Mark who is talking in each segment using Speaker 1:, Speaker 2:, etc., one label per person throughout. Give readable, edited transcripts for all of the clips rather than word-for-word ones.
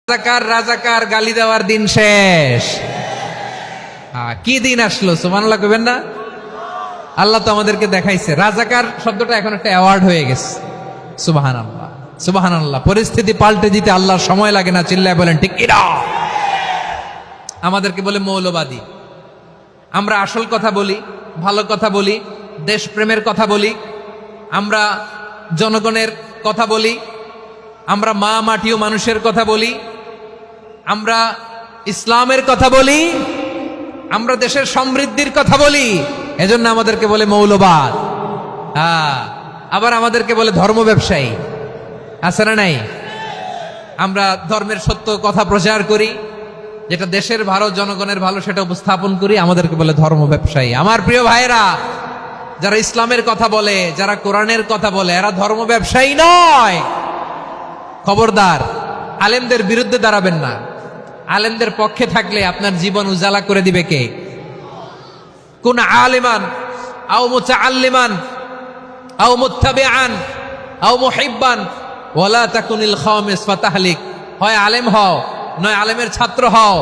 Speaker 1: রাজাকার রাজাকার গালি দেওয়ার দিন শেষ। কি দিন আসলো সুবহানাল্লাহ কইবেন না? আল্লাহ তো আমাদেরকে দেখাইছে। রাজাকার শব্দটা এখন একটা অ্যাওয়ার্ড হয়ে গেছে। সুবহানাল্লাহ সুবহানাল্লাহ। পরিস্থিতি পাল্টে দিতে আল্লাহর সময় লাগে না, চিল্লায় বলেন ঠিক কিনা? আমাদেরকে বলে মৌলবাদী। আমরা আসল কথা বলি, ভালো কথা বলি, দেশপ্রেমের কথা বলি, আমরা জনগণের কথা বলি, আমরা মা মাটি ও মানুষের কথা বলি, আমরা ইসলামের কথা বলি, আমরা দেশের সমৃদ্ধির কথা বলি। এজন্য আমাদেরকে বলে মৌলবাদ। আবার আমাদেরকে বলে ধর্ম ব্যবসায়ী। আছে না নাই? আমরা ধর্মের সত্য কথা প্রচার করি, যেটা দেশের ভালো জনগণের ভালো সেটা উপস্থাপন করি, আমাদেরকে বলে ধর্ম ব্যবসায়ী। আমার প্রিয় ভাইরা, যারা ইসলামের কথা বলে, যারা কোরআনের কথা বলে, এরা ধর্ম ব্যবসায়ী নয়। খবরদার, আলেমদের বিরুদ্ধে দাঁড়াবেন না। আলেমদের পক্ষে থাকলে আপনার জীবন উজালা করে দিবে কে? কোন আলিমান আও মুতাআল্লিমান আও মুত্তাবিআন আও মুহিব্বান ওয়ালা তাকুনিল খামিস ফাতাহলিক। হয় আলেম হও, নয় আলেমের ছাত্র হও,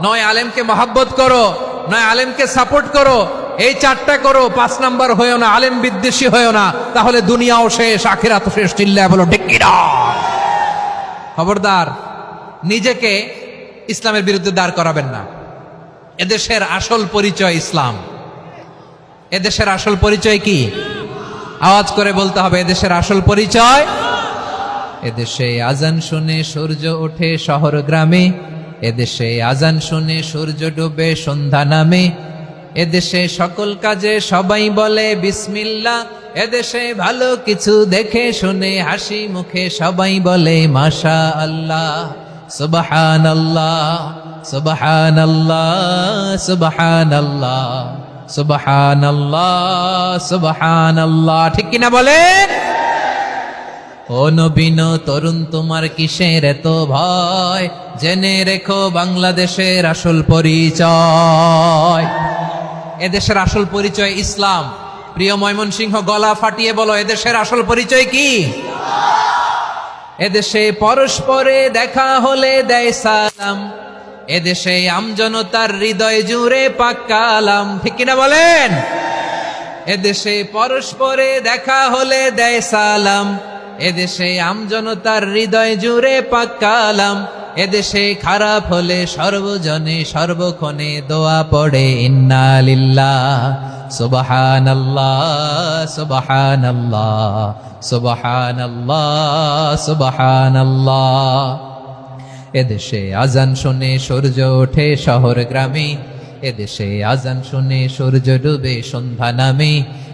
Speaker 1: নয় আলেমকে মহব্বত করো, নয় আলেমকে সাপোর্ট করো। এই চারটা করো, 5 নাম্বার হয়েও না, আলেম বিদ্বেষী হয়েও না, তাহলে দুনিয়াও শেষ, আখিরাতও শেষ। চিল্লায় বলো ঠিক কিনা? খবরদার, নিজেকে ইসলামের বিরুদ্ধে দাঁড় করাবেন না। এদেশের আসল পরিচয় ইসলাম। এদেশের আসল পরিচয় কি? আওয়াজ করে বলতে হবে, এদেশের আসল পরিচয়। এদেশে আজান শুনে সূর্য ওঠে শহর গ্রামে, এদেশে আজান শুনে সূর্য ডুবে সন্ধ্যা নামে, এদেশে সকল কাজে সবাই বলে বিসমিল্লাহ, এদেশে ভালো কিছু দেখে শুনে হাসি মুখে সবাই বলে মাশা আল্লাহ। সুবহানাল্লাহ সুবহানাল্লাহ সুবহানাল্লাহ সুবহানাল্লাহ সুবহানাল্লাহ। ঠিক কিনা বলেন? ও নবীন তরুণ, তোমার কিসের এত ভয়? জেনে রেখো বাংলাদেশের আসল পরিচয়। এদেশের আসল পরিচয় ইসলাম। প্রিয় ময়মনসিংহ, গলা ফাটিয়ে বলো, এদেশের আসল পরিচয় কি? এদেশে পরস্পরে দেখা হলে দেয় সালাম, এদেশে আমজনতার হৃদয় জুড়ে পাক কালাম। ঠিক কিনা বলেন? এদেশে পরস্পরে দেখা হলে দেয় সালাম, এদেশে আমজনতার হৃদয় জুড়ে পাক কালাম, এদেশে খারাপ হলে সর্বজনে সর্বক্ষণে দোয়া পড়ে ইন্না লিল্লাহ সুবহানাল্লাহ সুবহানাল্লাহ সুবহানাল্লাহ সুবহানাল্লাহ। এদেশে আজান শুনে সূর্য ওঠে শহর গ্রামে, এদেশে আজান শুনে সূর্য ডুবে সন্ধ্যা নামে,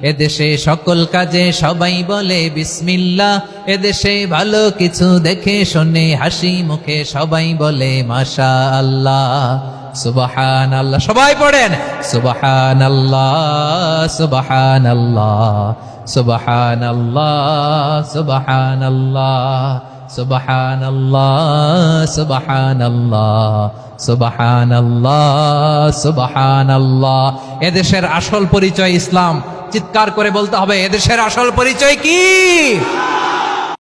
Speaker 1: এদেশে সকল কাজে সবাই বলে বিসমিল্লাহ, এদেশে ভালো কিছু দেখে শুনে হাসি মুখে সবাই বলে মাশা আল্লাহ। সুবহানাল্লাহ। সবাই পড়েন সুবহানাল্লাহ সুবহানাল্লাহ সুবহানাল্লাহ সুবহানাল্লাহ সুবহানাল্লাহ সুবহানাল্লাহ সুবহানাল্লাহ সুবহানাল্লাহ। এদেশের আসল পরিচয় ইসলাম। চিৎকার করে বলতে হবে, এদেশের আসল পরিচয় কি?